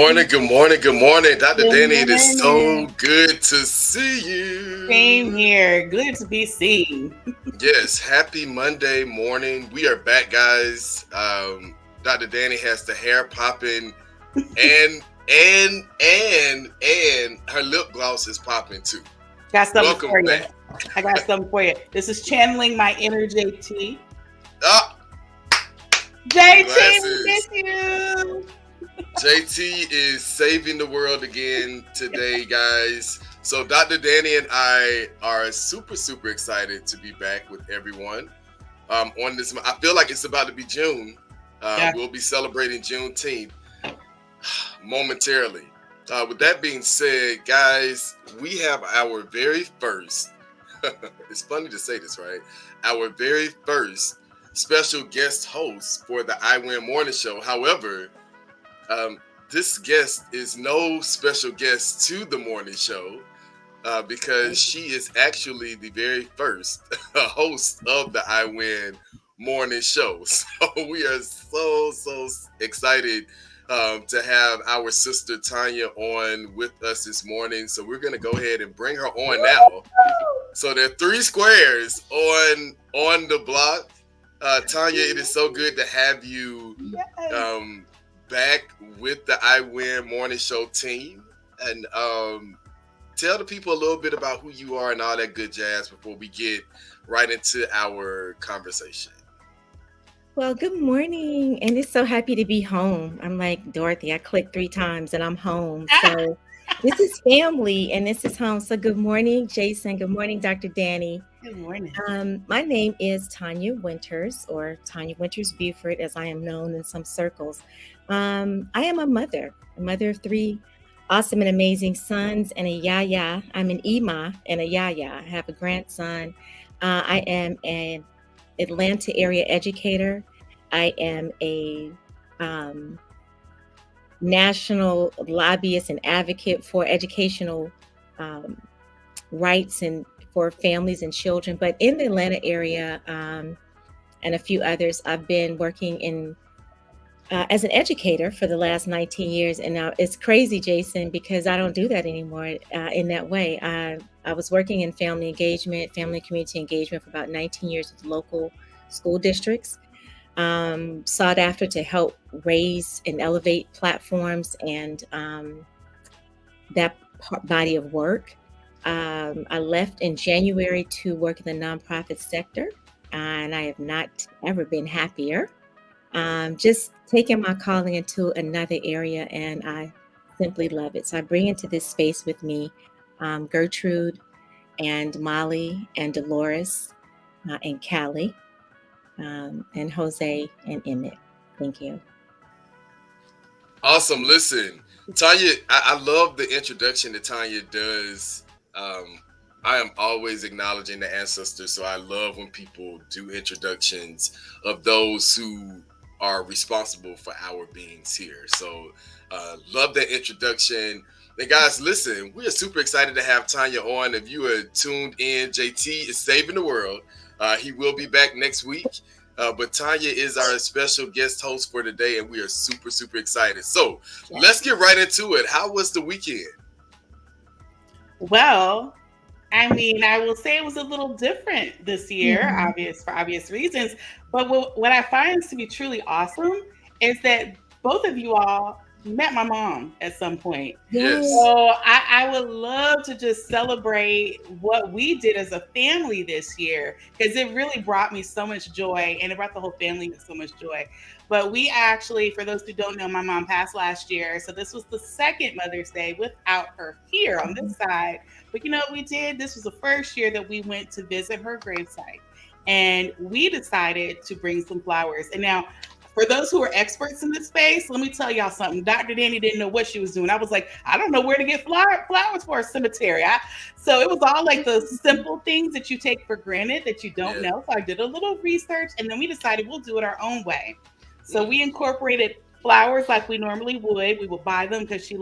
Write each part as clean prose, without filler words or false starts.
morning, good morning, good morning. Dr. Good Danny, it is so morning. good to see Same you. here. Good to be seen. Yes, happy Monday morning. We are back, guys. Dr. Danny has the hair popping and her lip gloss is popping too. Got something Welcome for you. back. I got something for you. This is channeling my inner JT. Ah, JT, we miss glasses. you. JT is saving the world again today, guys. So Dr. Danny and I are super, super excited to be back with everyone on this. I feel like it's about to be June. Yeah. We'll be celebrating Juneteenth momentarily. With that being said, guys, we have our very first, it's funny to say this, right? Our very first special guest host for the I Win Morning Show. However, um, this guest is no special guest to the morning show because she is actually the very first host of the I Win Morning Show. So we are so excited to have our sister Tanya on with us this morning. So we're gonna go ahead and bring her on now. So there are three squares on the block. Tanya, it is so good to have you Yes. back with the I Win Morning Show team. And tell the people a little bit about who you are and all that good jazz before we get right into our conversation. Well, good morning. And it's so happy to be home. I'm like Dorothy, I clicked 3 times and I'm home. So this is family and this is home. So good morning, Jason. Good morning, Dr. Danny. Good morning. My name is Tanya Winters, or Tanya Winters Buford, as I am known in some circles. I am a mother of 3 awesome and amazing sons and a yaya. I'm an Ima and a yaya. I have a grandson. I am an Atlanta area educator. I am a national lobbyist and advocate for educational rights and for families and children. But in the Atlanta area and a few others, I've been working in as an educator for the last 19 years. And now it's crazy, Jason, because I don't do that anymore in that way. I was working in family engagement, family and community engagement for about 19 years with local school districts, sought after to help raise and elevate platforms and that body of work. I left in January to work in the nonprofit sector, and I have not ever been happier. Just taking my calling into another area, and I simply love it. So I bring into this space with me Gertrude and Molly and Dolores and Callie and Jose and Emmett. Thank you. Awesome. Listen, Tanya, I love the introduction that Tanya does. I am always acknowledging the ancestors, so I love when people do introductions of those who are responsible for our beings here. So love that introduction. And guys, listen, we are super excited to have Tanya on. If you are tuned in, JT is saving the world. He will be back next week. But Tanya is our special guest host for today, and we are super, super excited. So let's get right into it. How was the weekend? Well, I mean, I will say it was a little different this year, Mhm. for obvious reasons. But what I find to be truly awesome is that both of you all met my mom at some point. Yes. Yes. So I would love to just celebrate what we did as a family this year because it really brought me so much joy and it brought the whole family so much joy. But we actually, for those who don't know, my mom passed last year. So this was the second Mother's Day without her here on this side. But you know what we did? This was the first year that we went to visit her gravesite. And we decided to bring some flowers. And now for those who are experts in this space, let me tell y'all something. Dr. Danny didn't know what she was doing. I was like, I don't know where to get flowers for a cemetery. So it was all like the simple things that you take for granted that you don't Yeah. know. So I did a little research and then we decided we'll do it our own way. So we incorporated flowers like we normally would. We would buy them because she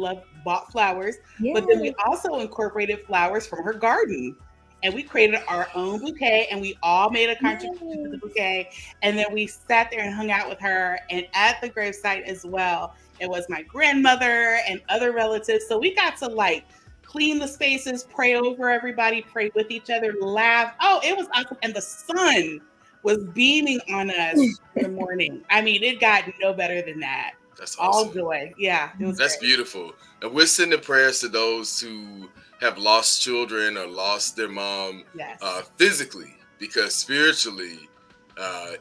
bought flowers. But then we Yes. also incorporated flowers from her garden. And we created our own bouquet and we all made a contribution to the Yes. bouquet. And then we sat there and hung out with her and at the gravesite as well. It was my grandmother and other relatives. So we got to like clean the spaces, pray over everybody, pray with each other, laugh. Oh, it was awesome. And the sun was beaming on us in the morning. I mean, it got no better than that. That's All awesome. joy. Yeah, it was That's great. beautiful. And we're sending prayers to those who have lost children or lost their mom Yes. Physically, because spiritually,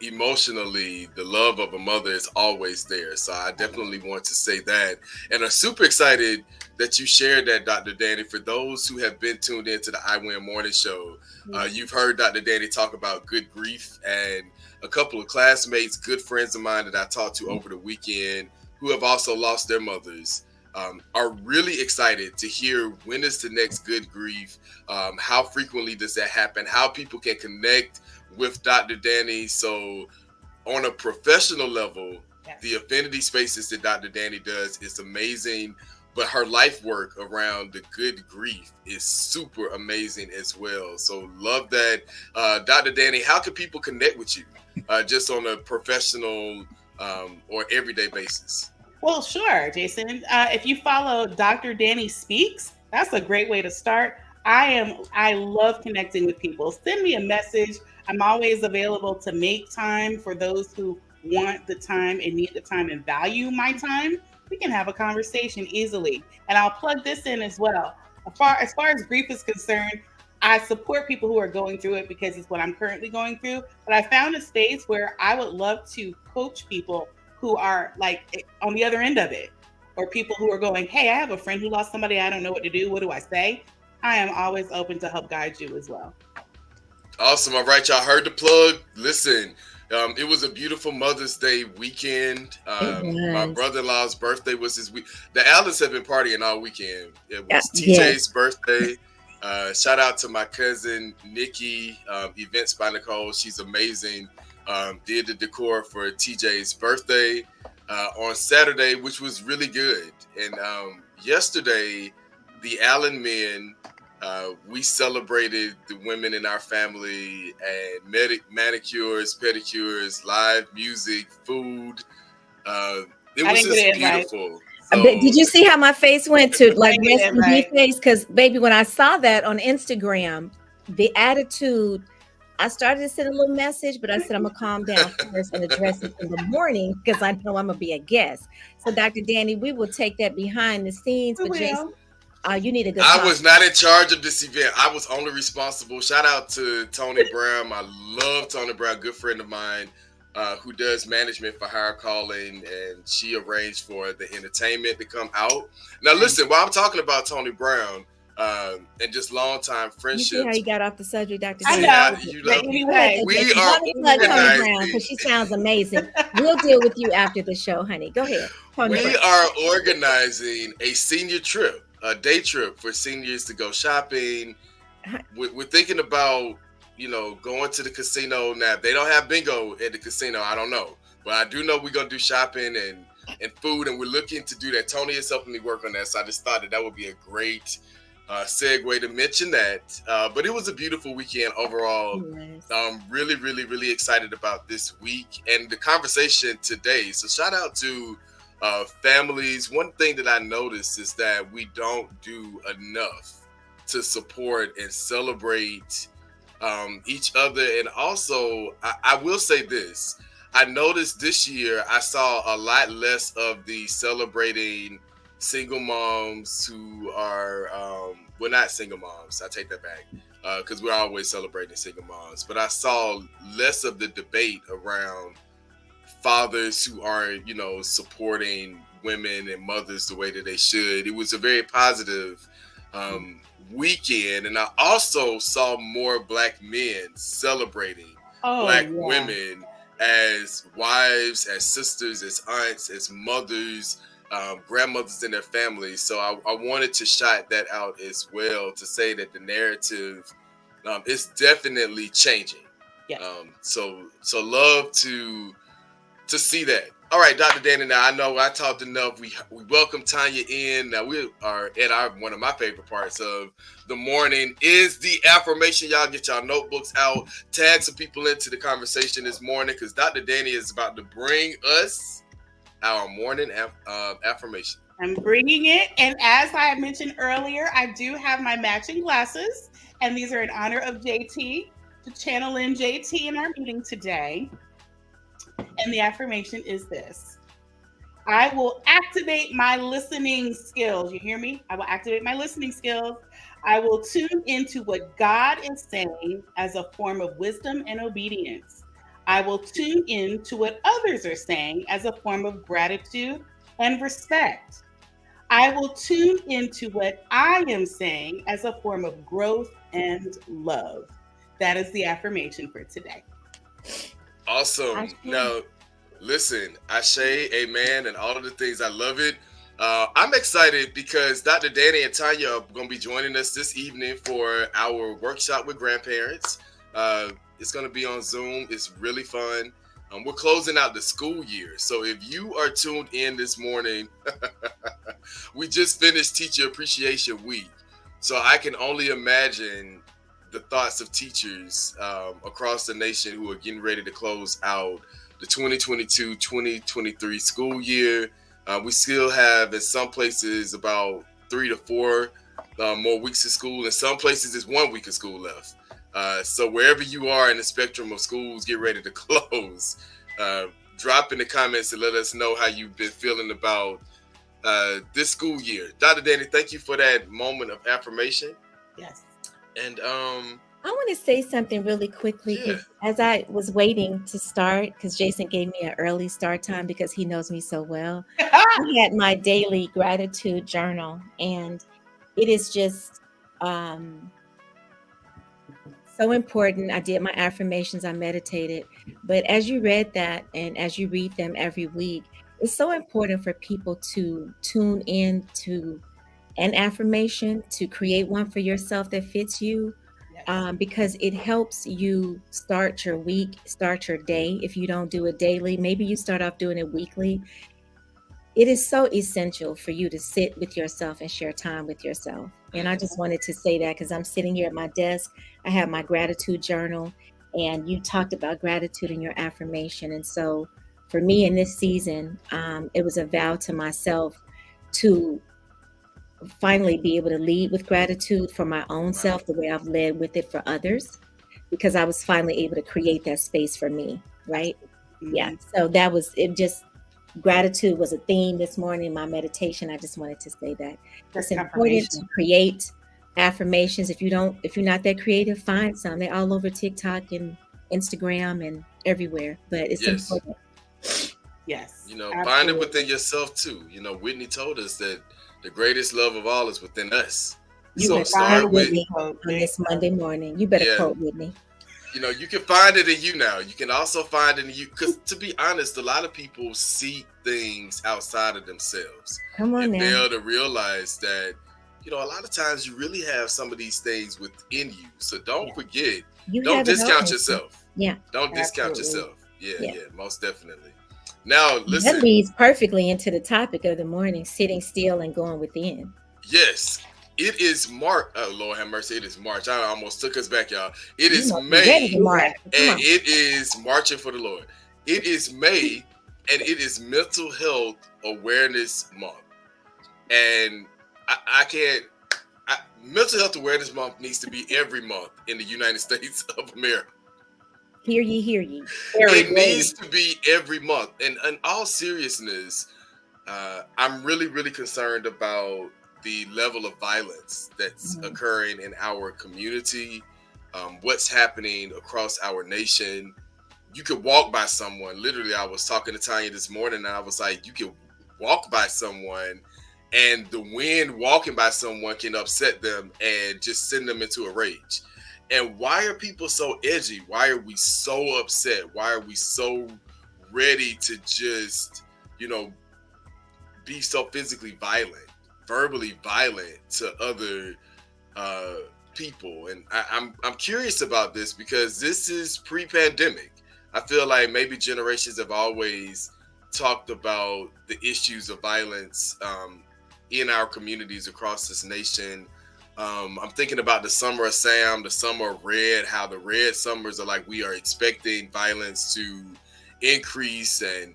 emotionally, the love of a mother is always there. So I definitely want to say that. And I'm super excited that you shared that, Dr. Danny. For those who have been tuned into the I Win Morning Show, you've heard Dr. Danny talk about good grief, and a couple of classmates, good friends of mine that I talked to over the weekend who have also lost their mothers, are really excited to hear when is the next good grief, how frequently does that happen, how people can connect with Dr. Danny. So on a professional level, Yes. the affinity spaces that Dr. Danny does is amazing, but her life work around the good grief is super amazing as well. So love that. Dr. Danny, how can people connect with you just on a professional or everyday basis? Well, sure, Jason. If you follow Dr. Danny Speaks, that's a great way to start. I love connecting with people. Send me a message. I'm always available to make time for those who want the time and need the time and value my time. We can have a conversation easily. And I'll plug this in as well. As far as grief is concerned, I support people who are going through it because it's what I'm currently going through. But I found a space where I would love to coach people who are like on the other end of it, or people who are going, hey, I have a friend who lost somebody. I don't know what to do. What do I say? I am always open to help guide you as well. Awesome. All right, y'all heard the plug. Listen, it was a beautiful Mother's Day weekend. My brother-in-law's birthday was this week. The Allens have been partying all weekend. It was TJ's birthday. Shout out to my cousin Nikki, Events by Nicole. She's amazing. Did the decor for TJ's birthday on Saturday, which was really good. And yesterday, the Allen men, we celebrated the women in our family, and manicures, pedicures, live music, food. It was just beautiful. So, did you see how my face went to like rest in peace face? Because baby, when I saw that on Instagram, the attitude, I started to send a little message, but I said I'm gonna calm down first and address it in the morning because I know I'm gonna be a guest. So Dr. Danny, we will take that behind the scenes. But Jason, you need a good I was not in charge of this event. I was only responsible. Shout out to Tony Brown. I love Tony Brown, good friend of mine, who does management for Higher Calling, and she arranged for the entertainment to come out. Now listen, while I'm talking about Tony Brown, and just long-time friendships. You see how you got off the subject, Dr. I know. Anyway, we are Tony Brown because she sounds amazing. We'll deal with you after the show, honey. Go ahead. We are organizing a senior trip, a day trip for seniors to go shopping. We're thinking about, going to the casino. Now, if they don't have bingo at the casino, I don't know. But I do know we're going to do shopping and food, and we're looking to do that. Tony is helping me work on that, so I just thought that would be a great segue to mention that. But it was a beautiful weekend overall. Yes. I'm really, really, really excited about this week and the conversation today. So shout out to families. One thing that I noticed is that we don't do enough to support and celebrate each other. And also, I will say this. I noticed this year I saw a lot less of the celebrating single moms who are, not single moms. I take that back because we're always celebrating single moms. But I saw less of the debate around fathers who aren't, supporting women and mothers the way that they should. It was a very positive weekend. And I also saw more Black men celebrating Black women as wives, as sisters, as aunts, as mothers, grandmothers in their families. So I wanted to shout that out as well, to say that the narrative is definitely changing. Yes. So love to see that. All right, Dr. Danny, now I know I talked enough. We welcome Tanya in. Now we are at one of my favorite parts of the morning is the affirmation. Y'all get y'all notebooks out, tag some people into the conversation this morning because Dr. Danny is about to bring us our morning affirmation. I'm bringing it. And as I mentioned earlier, I do have my matching glasses, and these are in honor of JT, to channel in JT in our meeting today. And the affirmation is this: I will activate my listening skills. You hear me? I will activate my listening skills. I will tune into what God is saying as a form of wisdom and obedience. I will tune in to what others are saying as a form of gratitude and respect. I will tune into what I am saying as a form of growth and love. That is the affirmation for today. Awesome. Ashe. Now, listen, Ashe, amen, and all of the things. I love it. I'm excited because Dr. Danny and Tanya are going to be joining us this evening for our workshop with grandparents. It's going to be on Zoom. It's really fun. We're closing out the school year. So if you are tuned in this morning, we just finished Teacher Appreciation Week. So I can only imagine the thoughts of teachers across the nation who are getting ready to close out the 2022-2023 school year. We still have, in some places, about 3 to 4 more weeks of school. In some places, it's 1 week of school left. So wherever you are in the spectrum of schools get ready to close, drop in the comments and let us know how you've been feeling about this school year. Dr. Danny, thank you for that moment of affirmation. Yes. And I want to say something really quickly, because as I was waiting to start, because Jason gave me an early start time because he knows me so well, I had my daily gratitude journal, and it is just so important. I did my affirmations, I meditated, but as you read that and as you read them every week, it's so important for people to tune in to an affirmation, to create one for yourself that fits you. Because it helps you start your week, start your day. If you don't do it daily, maybe you start off doing it weekly. It is so essential for you to sit with yourself and share time with yourself. And I just wanted to say that because I'm sitting here at my desk. I have my gratitude journal, and you talked about gratitude in your affirmation. And so for me in this season, it was a vow to myself to finally be able to lead with gratitude for my own self, the way I've led with it for others, because I was finally able to create that space for me, right? Mm-hmm. Yeah. So that was it. Just gratitude was a theme this morning in my meditation. I just wanted to say that it's important to create affirmations. If you're not that creative, find some. They're all over TikTok and Instagram and everywhere, but it's important. Yes. Absolutely. Find it within yourself too. Whitney told us that the greatest love of all is within us. So start with me on this Monday morning. You better quote Whitney. You can find it in you now. You can also find it in you, because to be honest, a lot of people see things outside of themselves. Come on, and now. fail to realize that, a lot of times you really have some of these things within you. So don't forget, don't discount yourself. Yeah. Don't discount yourself. Yeah, most definitely. Now, listen. That leads perfectly into the topic of the morning, sitting still and going within. Yes. It is March. Oh, Lord have mercy. It is March. I almost took us back, y'all. It is May. And it is Marching for the Lord. It is May, and it is Mental Health Awareness Month. And Mental Health Awareness Month needs to be every month in the United States of America. Hear ye. It needs to be every month. And in all seriousness, I'm really, really concerned about the level of violence that's occurring in our community, what's happening across our nation. You could walk by someone. Literally, I was talking to Tanya this morning, and I was like, you could walk by someone, and the wind walking by someone can upset them and just send them into a rage. And why are people so edgy? Why are we so upset? Why are we so ready to just, be so physically violent, verbally violent to other people? And I'm curious about this, because this is pre-pandemic. I feel like maybe generations have always talked about the issues of violence in our communities across this nation. I'm thinking about the summer of Sam, the summer of Red, how the Red summers are like we are expecting violence to increase, and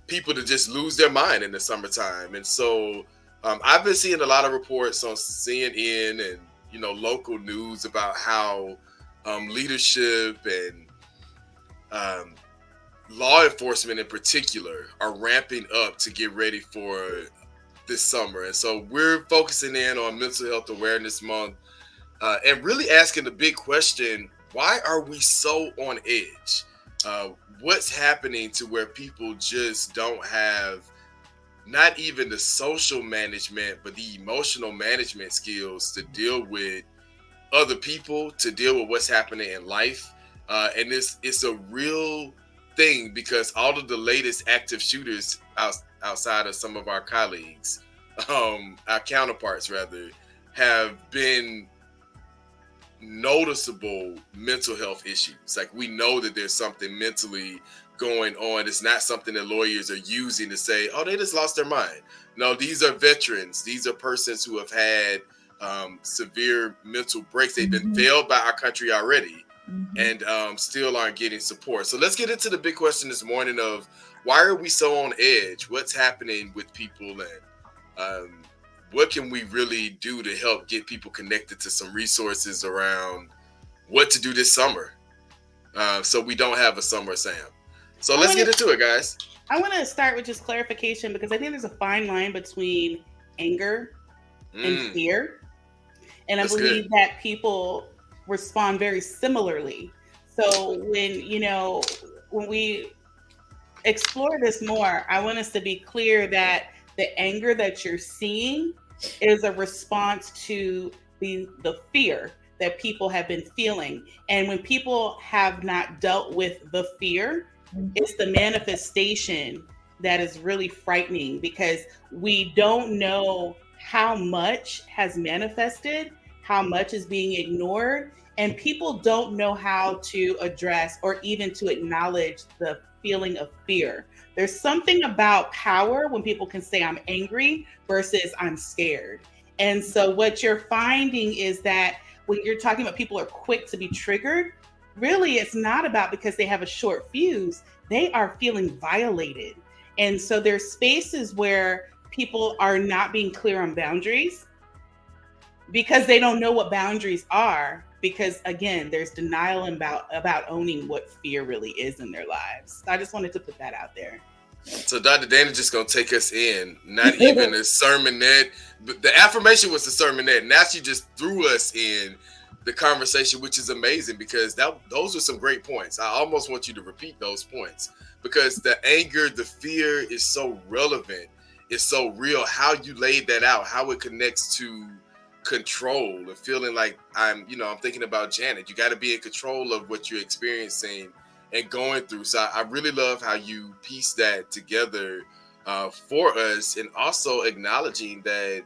people to just lose their mind in the summertime. And so I've been seeing a lot of reports on CNN and local news about how leadership and law enforcement in particular are ramping up to get ready for this summer. And so we're focusing in on Mental Health Awareness Month and really asking the big question: why are we so on edge? What's happening to where people just don't have not even the social management, but the emotional management skills to deal with other people, to deal with what's happening in life? And it's a real thing, because all of the latest active shooters outside of some of our colleagues, our counterparts rather, have been noticeable mental health issues. Like, we know that there's something mentally going on. It's not something that lawyers are using to say, oh, they just lost their mind. No, these are veterans. These are persons who have had severe mental breaks. They've been failed by our country already, and still aren't getting support. So let's get into the big question this morning of why are we so on edge? What's happening with people, and what can we really do to help get people connected to some resources around what to do this summer, so we don't have a summer Sam. So let's get into it, guys. I want to start with just clarification, because I think there's a fine line between anger and fear. And I believe that people respond very similarly. So when we explore this more, I want us to be clear that the anger that you're seeing is a response to the fear that people have been feeling. And when people have not dealt with the fear, it's the manifestation that is really frightening, because we don't know how much has manifested, how much is being ignored, and people don't know how to address or even to acknowledge the feeling of fear. There's something about power when people can say I'm angry versus I'm scared. And so what you're finding is that when you're talking about people are quick to be triggered, really it's not about because they have a short fuse. They are feeling violated. And so there's spaces where people are not being clear on boundaries because they don't know what boundaries are, because again, there's denial about owning what fear really is in their lives. So I just wanted to put that out there. So Dr. Dana just gonna take us in, not even a sermonette, but the affirmation was the sermonette. Now she just threw us in the conversation, which is amazing, because those are some great points. I almost want you to repeat those points, because the anger, the fear is so relevant. It's so real. How you laid that out, how it connects to control and feeling like I'm thinking about Janet. You got to be in control of what you're experiencing and going through. So I really love how you piece that together for us, and also acknowledging that,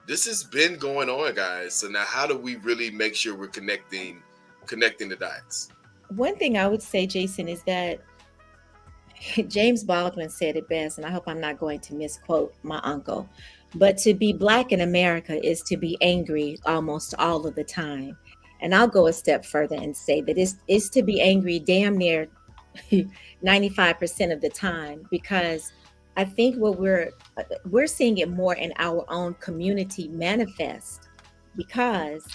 this has been going on, guys. So now how do we really make sure we're connecting the dots? One thing I would say, Jason, is that James Baldwin said it best, and I hope I'm not going to misquote my uncle, but to be Black in America is to be angry almost all of the time. And I'll go a step further and say that it's to be angry damn near 95% of the time, because I think what we're seeing it more in our own community manifest, because,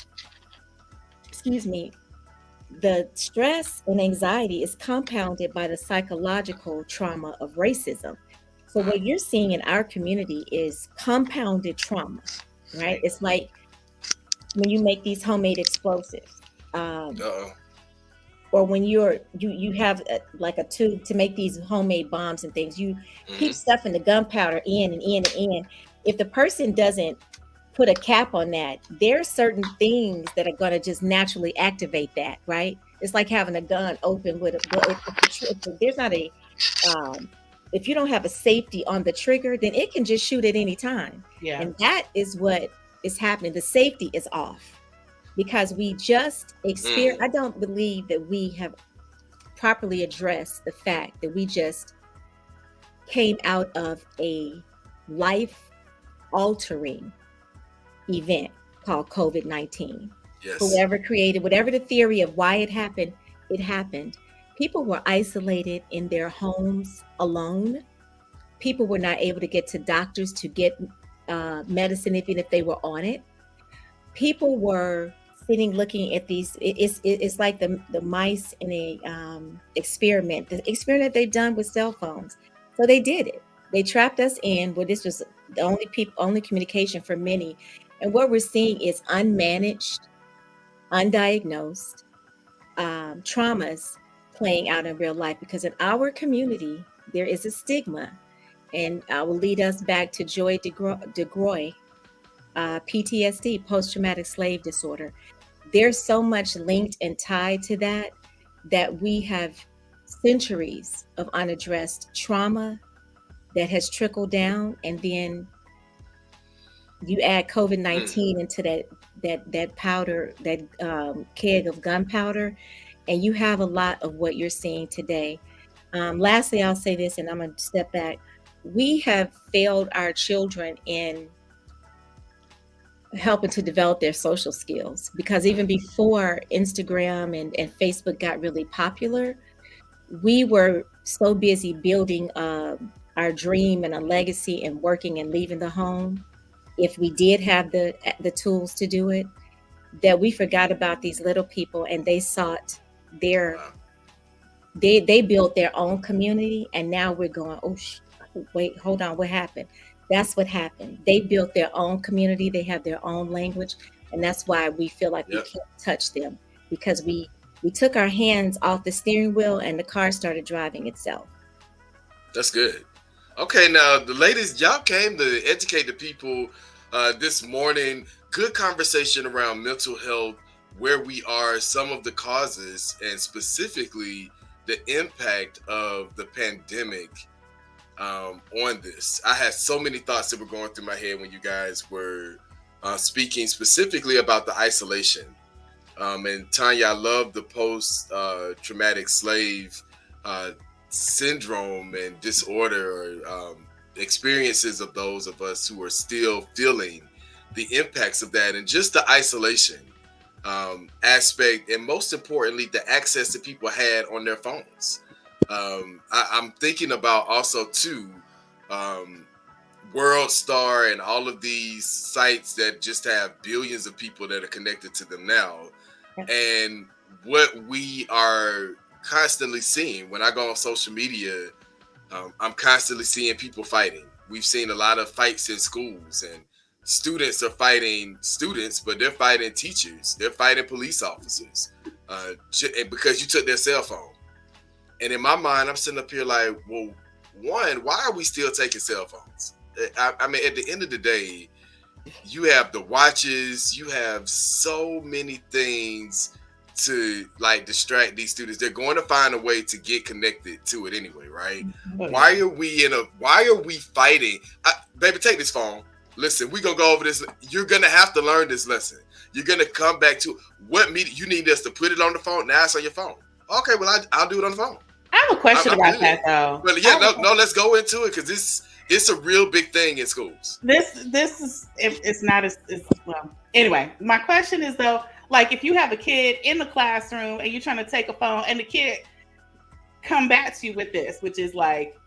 the stress and anxiety is compounded by the psychological trauma of racism. So what you're seeing in our community is compounded trauma, right? It's like when you make these homemade explosives, or when you have like a tube to make these homemade bombs and things, you keep stuffing the gunpowder in and in and in. If the person doesn't put a cap on that, there are certain things that are going to just naturally activate that, right? It's like having a gun open with if there's not a if you don't have a safety on the trigger, then it can just shoot at any time. Yeah. And that is what is happening. The safety is off because we just experience. I don't believe that we have properly addressed the fact that we just came out of a life altering event called COVID-19. Yes. Whoever created, whatever the theory of why it happened, People were isolated in their homes alone. People were not able to get to doctors to get medicine, even if they were on it. People were sitting looking at these. It's like the mice in a experiment. The experiment they've done with cell phones. So they did it. They trapped us in where this was the only communication for many. And what we're seeing is unmanaged, undiagnosed traumas playing out in real life, because in our community there is a stigma, and I will lead us back to Joy DeGroy, PTSD, post-traumatic slave disorder. There's so much linked and tied to that we have centuries of unaddressed trauma that has trickled down, and then you add COVID-19 into that powder, that keg of gunpowder, and you have a lot of what you're seeing today. Lastly, I'll say this, and I'm going to step back. We have failed our children in helping to develop their social skills, because even before Instagram and Facebook got really popular, we were so busy building our dream and a legacy and working and leaving the home, if we did have the tools to do it, that we forgot about these little people, and they sought they built their own community. And now we're going, wait, hold on, what happened? That's what happened. They built their own community. They have their own language. And that's why we feel like we can't touch them, because we took our hands off the steering wheel and the car started driving itself. That's good. Okay, now the ladies, y'all came to educate the people this morning. Good conversation around mental health, where we are, some of the causes, and specifically the impact of the pandemic on this. I had so many thoughts that were going through my head when you guys were speaking specifically about the isolation. And Tanya, I love the post-traumatic slave syndrome and disorder, or experiences of those of us who are still feeling the impacts of that, and just the isolation aspect, and most importantly, the access that people had on their phones. I'm thinking about also too, World Star and all of these sites that just have billions of people that are connected to them now. And what we are constantly seeing when I go on social media, I'm constantly seeing people fighting. We've seen a lot of fights in schools, and students are fighting students, but they're fighting teachers. They're fighting police officers because you took their cell phone. And in my mind, I'm sitting up here like, well, one, why are we still taking cell phones? I mean, at the end of the day, you have the watches, you have so many things to like distract these students. They're going to find a way to get connected to it anyway, right? Why are we fighting? Baby, take this phone. Listen, we're going to go over this. You're going to have to learn this lesson. You're going to come back to what media you need us to put it on the phone. Now it's on your phone. Okay, well, I'll do it on the phone. I have a question about that, though. But yeah, no, let's go into it, because it's a real big thing in schools. This is, it's not as well. Anyway, my question is though, like if you have a kid in the classroom and you're trying to take a phone, and the kid come back to you with this, which is like,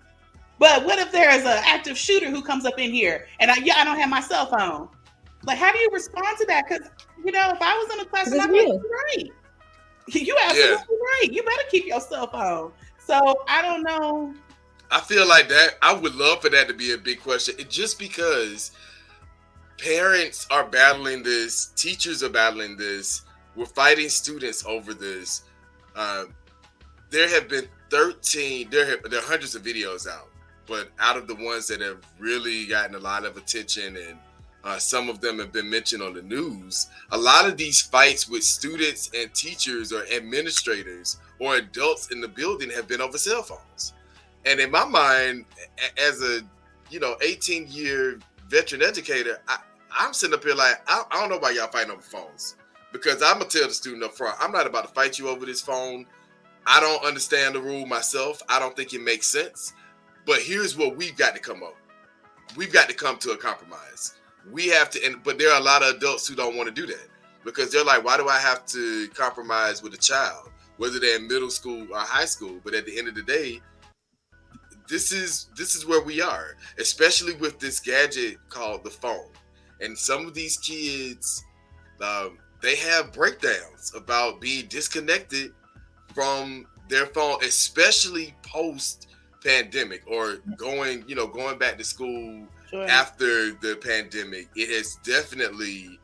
but what if there is an active shooter who comes up in here and I don't have my cell phone? Like, how do you respond to that? Because if I was in the classroom, I'd be right. You absolutely right. You better keep your cell phone. So I don't know. I feel like that. I would love for that to be a big question. Just because parents are battling this, teachers are battling this, we're fighting students over this. There have been 13, there are hundreds of videos out, but out of the ones that have really gotten a lot of attention, and some of them have been mentioned on the news, a lot of these fights with students and teachers or administrators or adults in the building have been over cell phones. And in my mind, as a 18-year veteran educator, I'm sitting up here like, I don't know why y'all fighting over phones, because I'm gonna tell the student up front, I'm not about to fight you over this phone. I don't understand the rule myself. I don't think it makes sense. But here's what we've got to come up. We've got to come to a compromise. We have to, but there are a lot of adults who don't want to do that, because they're like, why do I have to compromise with a child? whether they're in middle school or high school. But at the end of the day, this is where we are, especially with this gadget called the phone. And some of these kids, they have breakdowns about being disconnected from their phone, especially post pandemic or going back to school after the pandemic. It has definitely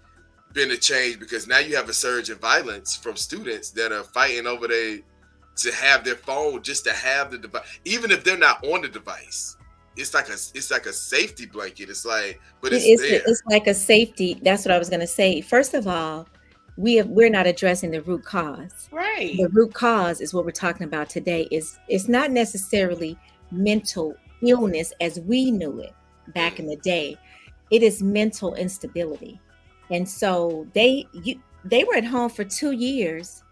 been a change because now you have a surge in violence from students that are fighting over to have their phone, just to have the device, even if they're not on the device. It's like a safety blanket. It's like, but it's like a safety. That's what I was going to say. First of all, we're not addressing the root cause. Right. The root cause is what we're talking about today. It's not necessarily mental illness as we knew it back in the day. It is mental instability. And so they were at home for 2 years.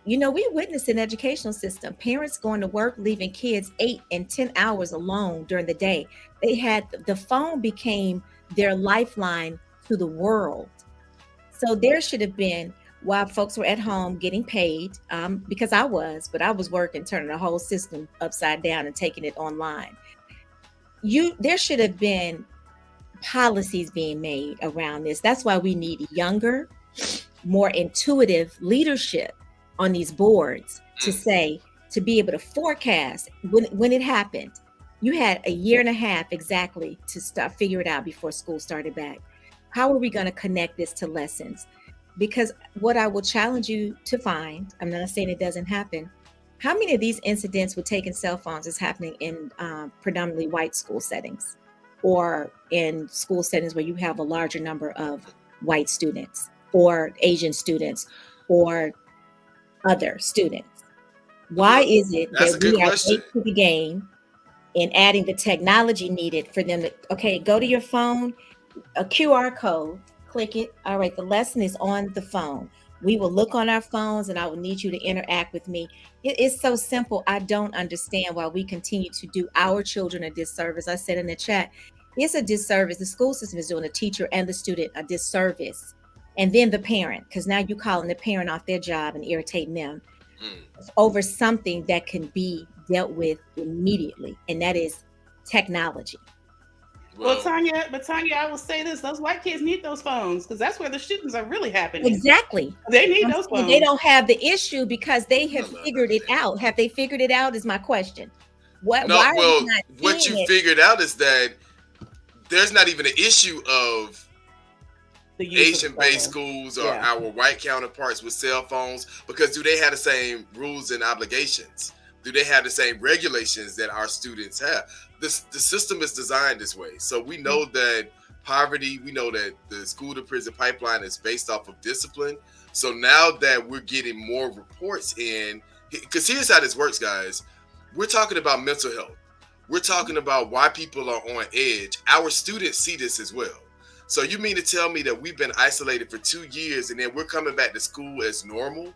We witnessed an educational system, parents going to work, leaving kids 8 and 10 hours alone during the day. The phone became their lifeline to the world. So there should have been, while folks were at home getting paid, because I was working, turning the whole system upside down and taking it online. There should have been policies being made around this. That's why we need younger, more intuitive leadership on these boards to be able to forecast when it happened. You had a year and a half exactly to figure it out before school started back. How are we going to connect this to lessons? Because what I will challenge you to find, I'm not saying it doesn't happen, how many of these incidents with taking cell phones is happening in predominantly white school settings or in school settings where you have a larger number of white students or Asian students or other students? Why is it that we are late to the game in adding the technology needed for them to, go to your phone, a QR code, click it. All right, the lesson is on the phone. We will look on our phones and I will need you to interact with me. It is so simple. I don't understand why we continue to do our children a disservice. I said in the chat, it's a disservice. The school system is doing the teacher and the student a disservice. And then the parent, because now you're calling the parent off their job and irritating them over something that can be dealt with immediately. And that is technology. Well, Tanya, I will say this: those white kids need those phones because that's where the shootings are really happening. Exactly. They need those phones. They don't have the issue because they have figured it out. Have they figured it out? Is my question. What you figured out is that there's not even an issue of Asian-based schools or our white counterparts with cell phones, because do they have the same rules and obligations? Do they have the same regulations that our students have? The system is designed this way. So we know that poverty, we know that the school to prison pipeline is based off of discipline. So now that we're getting more reports in, because here's how this works, guys. We're talking about mental health. We're talking about why people are on edge. Our students see this as well. So you mean to tell me that we've been isolated for 2 years and then we're coming back to school as normal?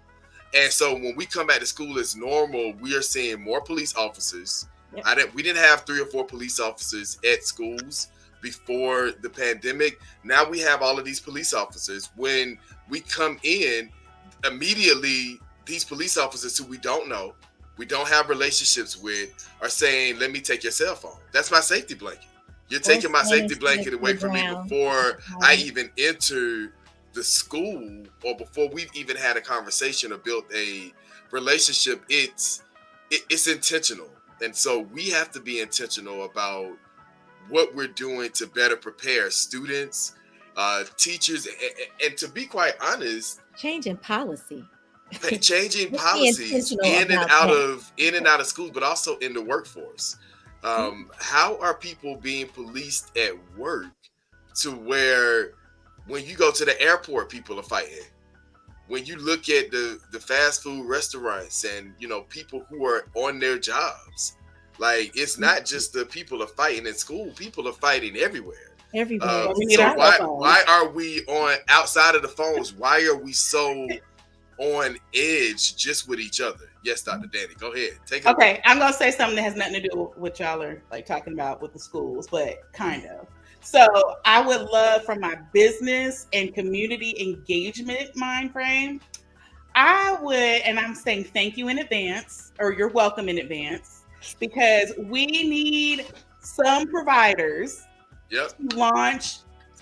And so when we come back to school as normal, we are seeing more police officers. Yep. We didn't have 3 or 4 police officers at schools before the pandemic. Now we have all of these police officers. When we come in, immediately these police officers who we don't know, we don't have relationships with, are saying, let me take your cell phone. That's my safety blanket. You're taking my safety blanket away from me before I even enter the school or before we've even had a conversation or built a relationship. It's intentional. And so we have to be intentional about what we're doing to better prepare students, teachers, and to be quite honest, changing policies in and out of schools, but also in the workforce. How are people being policed at work to where when you go to the airport, people are fighting? When you look at the fast food restaurants and, people who are on their jobs, like it's not just the people are fighting in school, people are fighting everywhere. So why are we on outside of the phones? Why are we so on edge just with each other? Yes, Dr. Danny, go ahead. Take it. Okay, I'm gonna say something that has nothing to do with what y'all are like talking about with the schools, but kind of. So I would love, from my business and community engagement mind frame, I would, and I'm saying thank you in advance, or you're welcome in advance, because we need some providers Yep. to launch,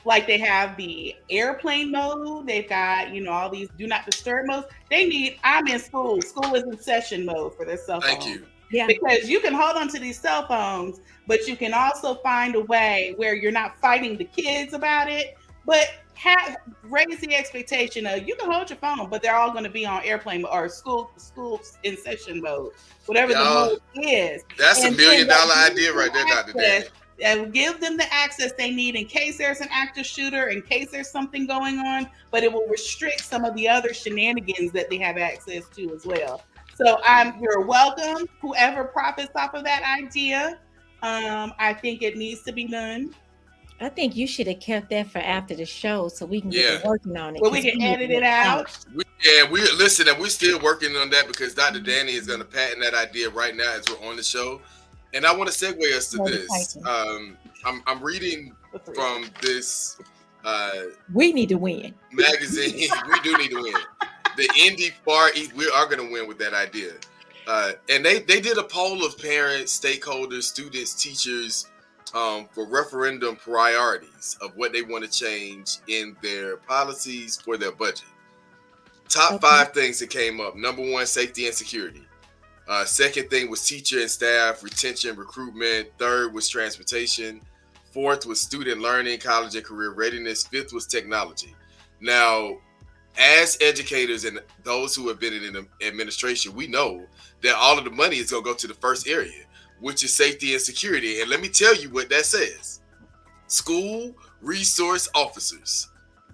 like they have the airplane mode, they've got, all these do not disturb modes. They need, I'm in school is in session mode for their cell phone. Thank you. Yeah. Because you can hold on to these cell phones, but you can also find a way where you're not fighting the kids about it, but raise the expectation of you can hold your phone, but they're all going to be on airplane or school in session mode, whatever the mode is. That's $1 million idea right there, Dr. Danny. And give them the access they need in case there's an active shooter, in case there's something going on, but it will restrict some of the other shenanigans that they have access to as well. So you're welcome, whoever profits off of that idea. I think it needs to be done. I think you should have kept that for after the show so we can get working on it. Well, we can edit it out. We're still working on that because Dr. Danny is going to patent that idea right now as we're on the show. And I want to segue us to this. I'm reading from this. We need to win. Magazine. We do need to win. The Indy Far East. We are going to win with that idea. And they did a poll of parents, stakeholders, students, teachers for referendum priorities of what they want to change in their policies for their budget. Top 5 things that came up. Number 1, safety and security. Second thing was teacher and staff retention, recruitment. Third was transportation. Fourth was student learning, college and career readiness. Fifth was technology. Now, as educators and those who have been in administration, we know that all of the money is going to go to the first area, which is safety and security. And let me tell you what that says. School resource officers.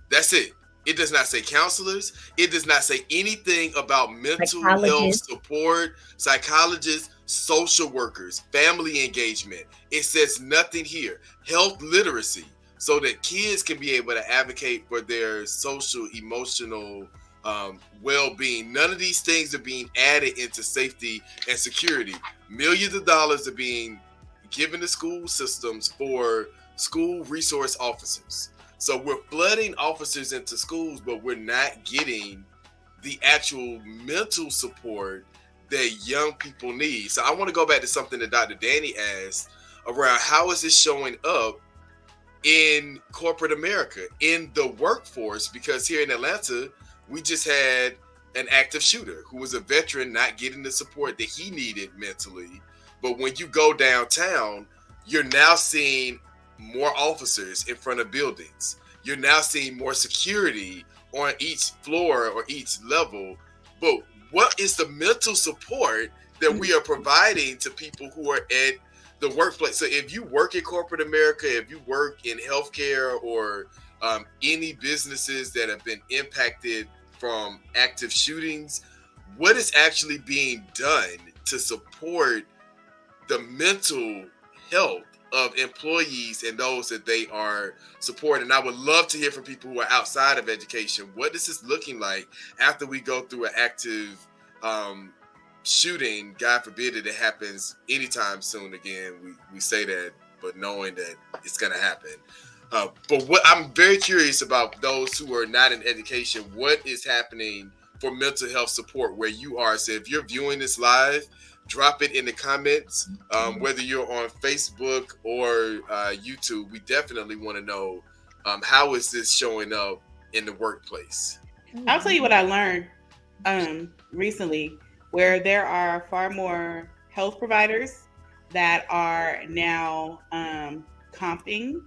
That's it. It does not say counselors. It does not say anything about mental health support, psychologists, social workers, family engagement. It says nothing here. Health literacy, so that kids can be able to advocate for their social, emotional well-being. None of these things are being added into safety and security. Millions of dollars are being given to school systems for school resource officers. So we're flooding officers into schools, but we're not getting the actual mental support that young people need. So I want to go back to something that Dr. Danny asked around how is this showing up in corporate America, in the workforce, because here in Atlanta, we just had an active shooter who was a veteran not getting the support that he needed mentally. But when you go downtown, you're now seeing more officers in front of buildings. You're now seeing more security on each floor or each level. But what is the mental support that we are providing to people who are at the workplace? So if you work in corporate America, if you work in healthcare or any businesses that have been impacted from active shootings, what is actually being done to support the mental health of employees and those that they are supporting? And I would love to hear from people who are outside of education. What is this looking like after we go through an active shooting? God forbid that it happens anytime soon again. We say that, but knowing that it's going to happen. But what I'm very curious about those who are not in education, what is happening for mental health support where you are? So if you're viewing this live, drop it in the comments, whether you're on Facebook or YouTube. We definitely want to know how is this showing up in the workplace? I'll tell you what I learned recently, where there are far more health providers that are now comping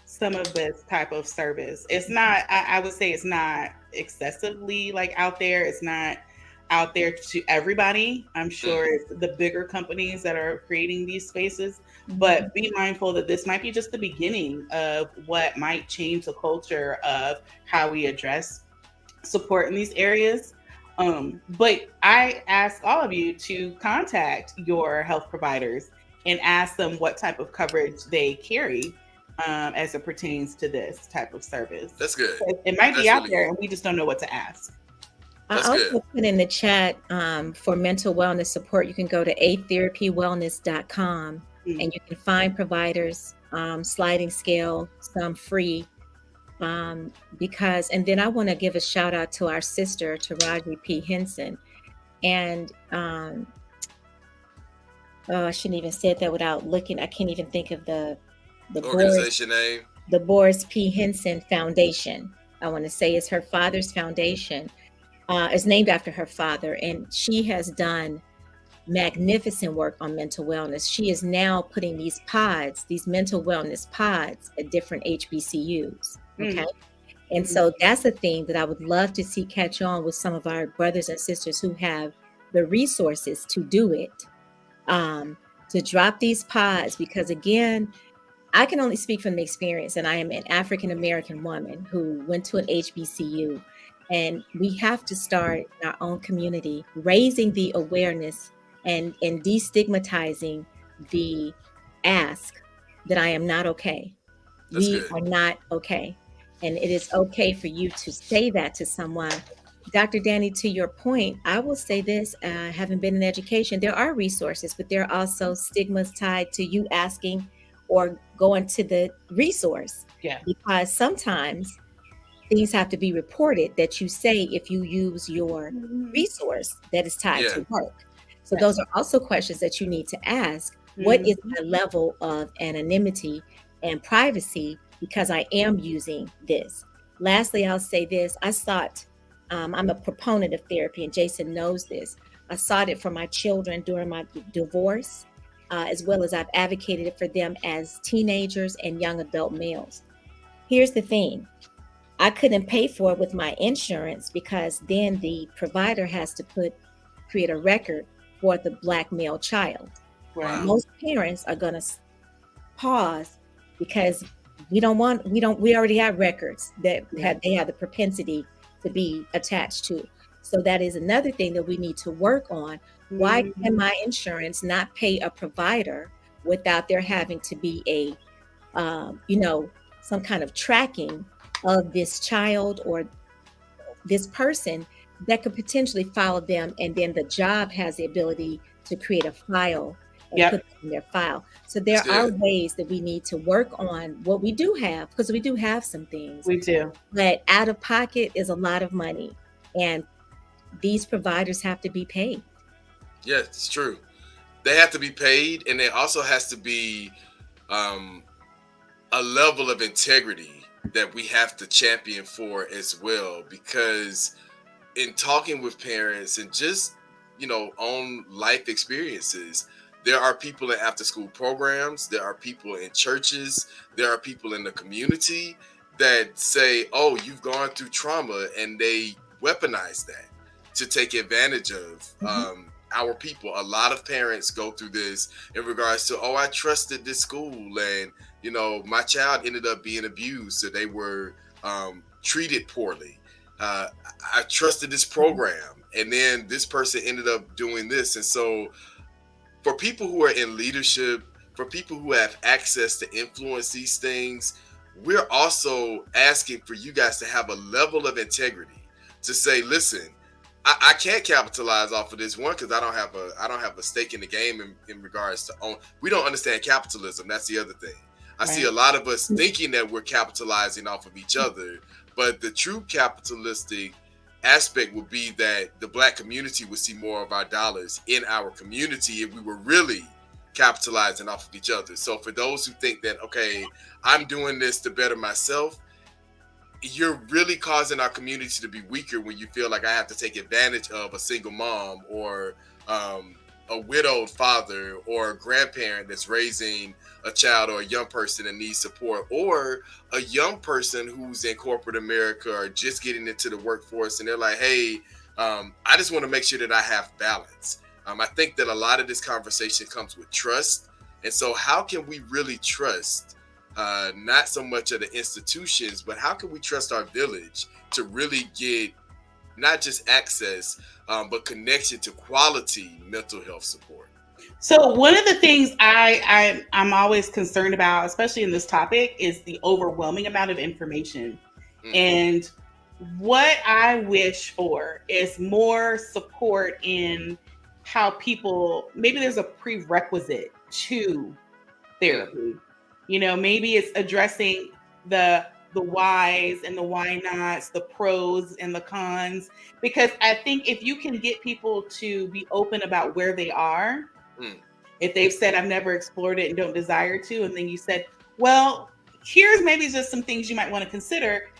some of this type of service. It's not, I would say it's not excessively like out there. It's not out there to everybody. I'm sure it's the bigger companies that are creating these spaces, but be mindful that this might be just the beginning of what might change the culture of how we address support in these areas. But I ask all of you to contact your health providers and ask them what type of coverage they carry as it pertains to this type of service. That's good. It might be out there and we just don't know what to ask. I also put in the chat for mental wellness support. You can go to atherapywellness.com and you can find providers, sliding scale, some free, Because, and then I want to give a shout out to our sister, Taraji P. Henson. And I shouldn't even say that without looking. I can't even think of the organization name. The Boris P. Henson Foundation. I want to say it's her father's foundation. It's named after her father, and she has done magnificent work on mental wellness. She is now putting these pods, these mental wellness pods, at different HBCUs. Okay. And so that's a thing that I would love to see catch on with some of our brothers and sisters who have the resources to do it, to drop these pods, because again, I can only speak from the experience, and I am an African-American woman who went to an HBCU, and we have to start in our own community, raising the awareness and destigmatizing the ask that I am not okay. We are not okay. And it is okay for you to say that to someone. Dr. Danny, to your point, I will say this, having been in education, there are resources, but there are also stigmas tied to you asking or going to the resource. Yeah. Because sometimes things have to be reported that you say if you use your resource that is tied to work. So those are also questions that you need to ask. What is my level of anonymity and privacy, because I am using this? Lastly, I'll say this. I sought, I'm a proponent of therapy, and Jason knows this. I sought it for my children during my divorce, as well as I've advocated for them as teenagers and young adult males. Here's the thing. I couldn't pay for it with my insurance because then the provider has to create a record for the Black male child. Right. Most parents are going to pause because we already have records that they have the propensity to be attached to. So that is another thing that we need to work on. Why can my insurance not pay a provider without there having to be a, some kind of tracking of this child or this person that could potentially follow them, and then the job has the ability to create a file and put it in their file. So there are ways that we need to work on what we do have, because we do have some things. We do. But out of pocket is a lot of money, and these providers have to be paid. Yes, it's true. They have to be paid, and there also has to be a level of integrity that we have to champion for as well, because in talking with parents and just, on life experiences, there are people in after school programs, there are people in churches, there are people in the community that say, oh, you've gone through trauma, and they weaponize that to take advantage of our people. A lot of parents go through this in regards to, oh, I trusted this school, and my child ended up being abused, so they were treated poorly. I trusted this program, and then this person ended up doing this. And so for people who are in leadership, for people who have access to influence these things, we're also asking for you guys to have a level of integrity to say, listen, I can't capitalize off of this one because I don't have a stake in the game in regards to we don't understand capitalism. That's the other thing. I see a lot of us thinking that we're capitalizing off of each other, but the true capitalistic aspect would be that the Black community would see more of our dollars in our community if we were really capitalizing off of each other. So for those who think that, okay, I'm doing this to better myself, you're really causing our community to be weaker when you feel like I have to take advantage of a single mom or a widowed father or a grandparent that's raising a child or a young person that needs support, or a young person who's in corporate America or just getting into the workforce, and they're like, hey, I just want to make sure that I have balance. I think that a lot of this conversation comes with trust. And so how can we really trust not so much of the institutions, but how can we trust our village to really get not just access, but connection to quality mental health support? So one of the things I'm always concerned about, especially in this topic, is the overwhelming amount of information. And what I wish for is more support in how people, maybe there's a prerequisite to therapy. Maybe it's addressing the the whys and the why nots, the pros and the cons. Because I think if you can get people to be open about where they are, Mm. if they've said, I've never explored it and don't desire to, and then you said, well, here's maybe just some things you might want to consider,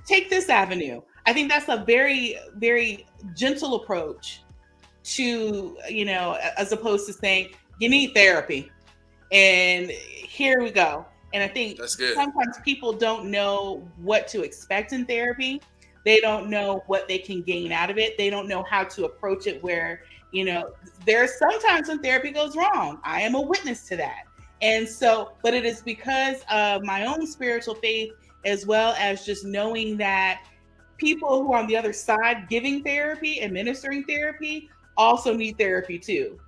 take this avenue. I think that's a very, very gentle approach to, as opposed to saying, you need therapy and here we go. And I think That's good. sometimes people don't know what to expect in therapy. They don't know what they can gain out of it. They don't know how to approach it where, there's sometimes when therapy goes wrong. I am a witness to that. And so, but it is because of my own spiritual faith, as well as just knowing that people who are on the other side giving therapy, administering therapy, also need therapy too.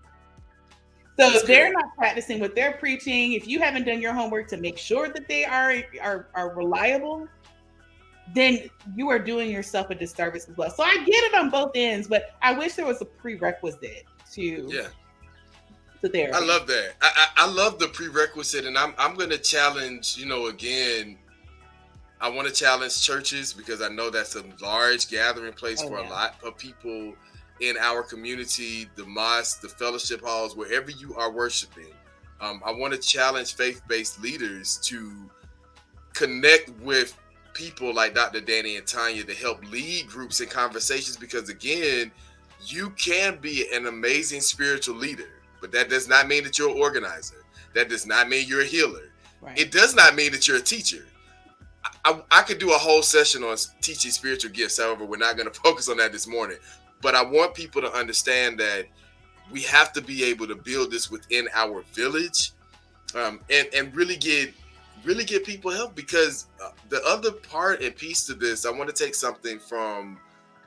So if they're not practicing what they're preaching, if you haven't done your homework to make sure that they are reliable, then you are doing yourself a disservice as well. So I get it on both ends, but I wish there was a prerequisite to therapy. I love that. I love the prerequisite, and I'm going to challenge, again, I want to challenge churches because I know that's a large gathering place for a lot of people in our community, the mosques, the fellowship halls, wherever you are worshiping. I want to challenge faith-based leaders to connect with people like Dr. Danny and Tanya to help lead groups and conversations, because again, you can be an amazing spiritual leader, but that does not mean that you're an organizer. That does not mean you're a healer. Right. It does not mean that you're a teacher. I could do a whole session on teaching spiritual gifts. However, we're not going to focus on that this morning. But I want people to understand that we have to be able to build this within our village, and really get people help. Because the other part and piece to this, I want to take something from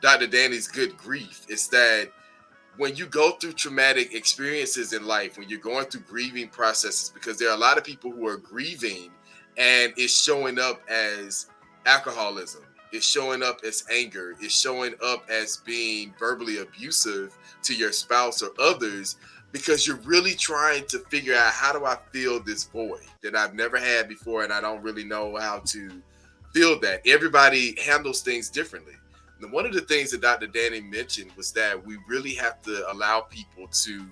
Dr. Danny's Good Grief. Is that when you go through traumatic experiences in life, when you're going through grieving processes, because there are a lot of people who are grieving and it's showing up as alcoholism, it's showing up as anger, it's showing up as being verbally abusive to your spouse or others, because you're really trying to figure out, how do I fill this void that I've never had before, and I don't really know how to fill that. Everybody handles things differently. And one of the things that Dr. Danny mentioned was that we really have to allow people to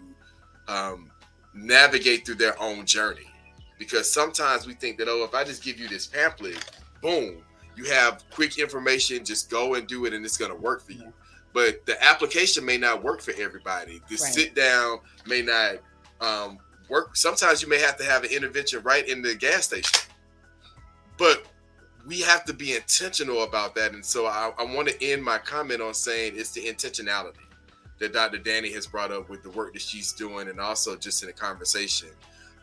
navigate through their own journey. Because sometimes we think that, if I just give you this pamphlet, boom, you have quick information, just go and do it and it's going to work for you. But the application may not work for everybody. The sit down may not work. Sometimes you may have to have an intervention right in the gas station. But we have to be intentional about that. And so I want to end my comment on saying it's the intentionality that Dr. Danny has brought up with the work that she's doing, and also just in the conversation.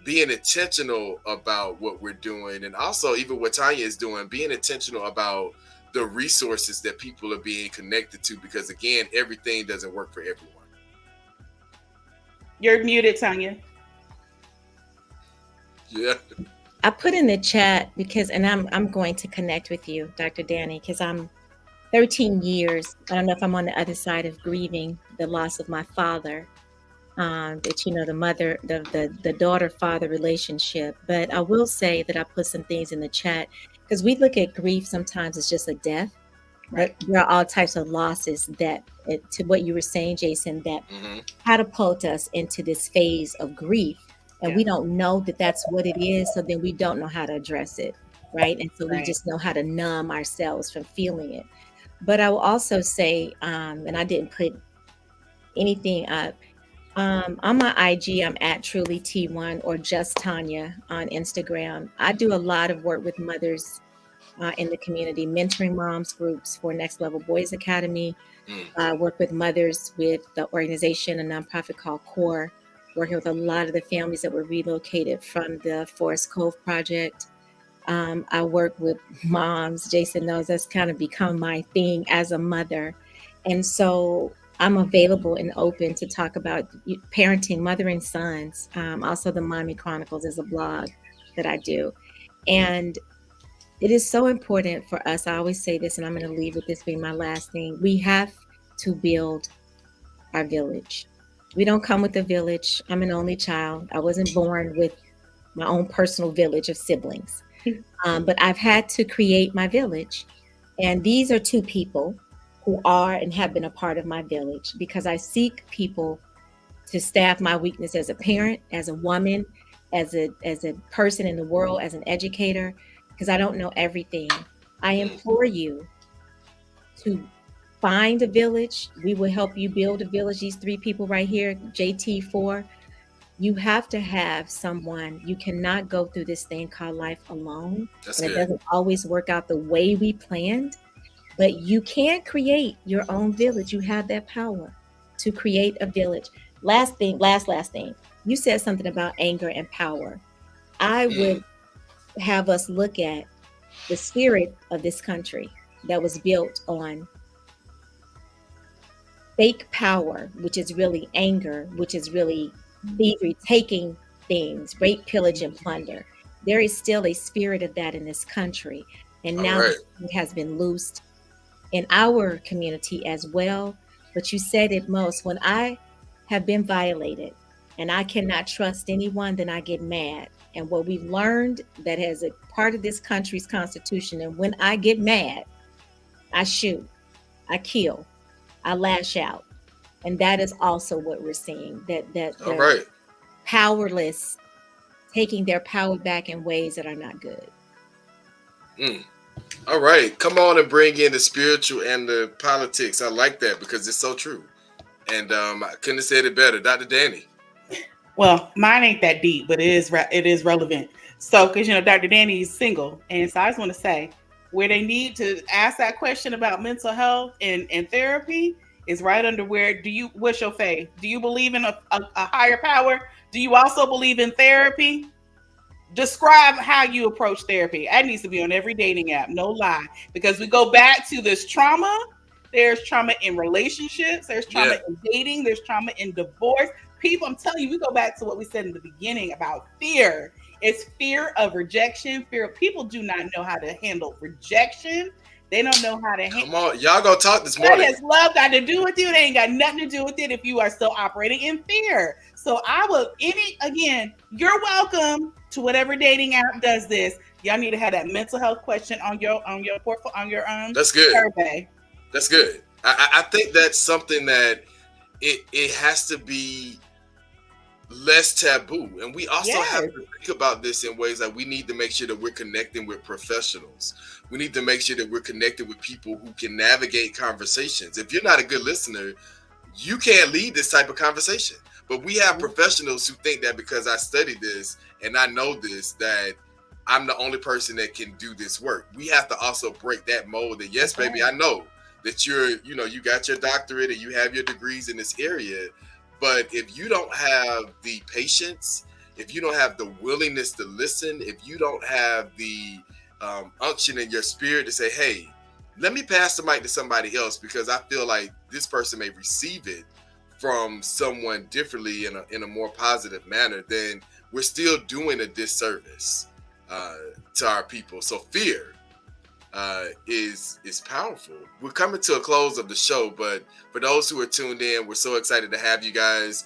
Being intentional about what we're doing, and also even what Tanya is doing, being intentional about the resources that people are being connected to, because again, everything doesn't work for everyone. You're muted, Tanya. Yeah. I put in the chat because, and I'm going to connect with you, Dr. Danny, because I'm 13 years. I don't know if I'm on the other side of grieving the loss of my father. The daughter-father relationship. But I will say that I put some things in the chat, because we look at grief sometimes as just a death. Right. But there are all types of losses that, to what you were saying, Jason, that catapult us into this phase of grief. And we don't know that that's what it is. So then we don't know how to address it. Right. And so we just know how to numb ourselves from feeling it. But I will also say, and I didn't put anything up, on my IG, I'm at Truly T1 or Just Tanya on Instagram. I do a lot of work with mothers in the community, mentoring moms groups for Next Level Boys Academy. Work with mothers with the organization, a nonprofit called CORE, working with a lot of the families that were relocated from the Forest Cove Project. I work with moms. Jason knows that's kind of become my thing as a mother. And so I'm available and open to talk about parenting, mothering sons. Also, the Mommy Chronicles is a blog that I do. And it is so important for us. I always say this, and I'm going to leave with this being my last thing. We have to build our village. We don't come with a village. I'm an only child. I wasn't born with my own personal village of siblings. But I've had to create my village. And these are two people who are and have been a part of my village because I seek people to staff my weakness as a parent, as a woman, as a person in the world, as an educator, because I don't know everything. I implore you to find a village. We will help you build a village. These three people right here, JT4, you have to have someone. You cannot go through this thing called life alone. That's and good. It doesn't always work out the way we planned, but you can create your own village. You have that power to create a village. Last thing. You said something about anger and power. I would have us look at the spirit of this country that was built on fake power, which is really anger, which is really thievery, taking things, rape, pillage, and plunder. There is still a spirit of that in this country. And now it has been loosed in our community as well. But you said it most. When I have been violated and I cannot trust anyone, then I get mad. And what we've learned that as a part of this country's constitution, and when I get mad, I shoot, I kill, I lash out. And that is also what we're seeing, that they're powerless, taking their power back in ways that are not good. All right. Come on and bring in the spiritual and the politics. I like that because it's so true. And I couldn't have said it better. Dr. Danny. Well, mine ain't that deep, but it is relevant. So, because, Dr. Danny is single. And so I just want to say, where they need to ask that question about mental health and therapy is right under what's your faith? Do you believe in a higher power? Do you also believe in therapy? Describe how you approach therapy. That needs to be on every dating app, no lie. Because we go back to this trauma. There's trauma in relationships. There's trauma in dating. There's trauma in divorce. People, I'm telling you, we go back to what we said in the beginning about fear. It's fear of rejection. People do not know how to handle rejection. They don't know how to handle. Come on, y'all gonna talk this morning. What has love got to do with you? It ain't got nothing to do with it if you are still operating in fear. So you're welcome to whatever dating app does this. Y'all need to have that mental health question on your That's good. survey. That's good. I think that's something that it has to be less taboo, and we also have to think about this in ways that we need to make sure that we're connecting with professionals. We need to make sure that we're connected with people who can navigate conversations. If you're not a good listener, you can't lead this type of conversation. But we have professionals who think that because I studied this and I know this, that I'm the only person that can do this work. We have to also break that mold that, yes, baby, I know that you got your doctorate and you have your degrees in this area. But if you don't have the patience, if you don't have the willingness to listen, if you don't have the unction in your spirit to say, hey, let me pass the mic to somebody else because I feel like this person may receive it from someone differently in a more positive manner, then we're still doing a disservice to our people. So fear is powerful. We're coming to a close of the show, but for those who are tuned in, we're so excited to have you guys.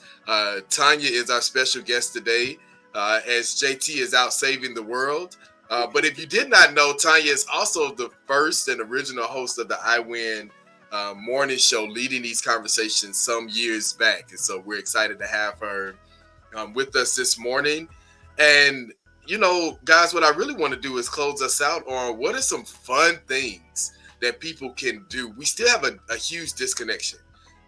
Tanya is our special guest today, as JT is out saving the world. But if you did not know, Tanya is also the first and original host of the iWin morning show, leading these conversations some years back. And so we're excited to have her with us this morning. And guys, what I really want to do is close us out on what are some fun things that people can do. We still have a huge disconnection.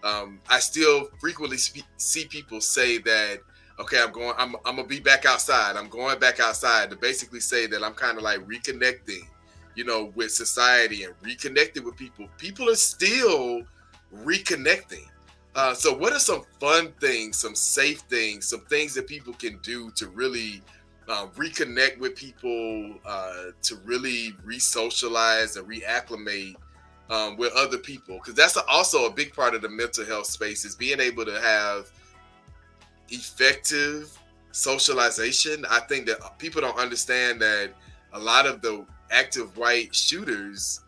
I still frequently see people say that, okay, I'm gonna be back outside. I'm going back outside to basically say that I'm kind of like reconnecting, with society and reconnecting with people. People are still reconnecting. So what are some fun things, some safe things, some things that people can do to really reconnect with people, to really re-socialize and reacclimate with other people? Because that's also a big part of the mental health space, is being able to have effective socialization. I think that people don't understand that a lot of the active white shooters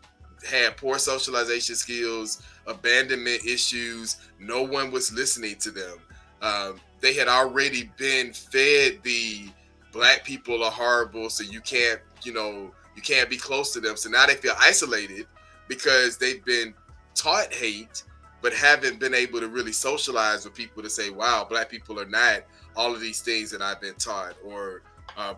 had poor socialization skills, abandonment issues. No one was listening to them. They had already been fed the Black people are horrible, so you can't you can't be close to them. So now they feel isolated because they've been taught hate, but haven't been able to really socialize with people to say, wow, Black people are not all of these things that I've been taught, or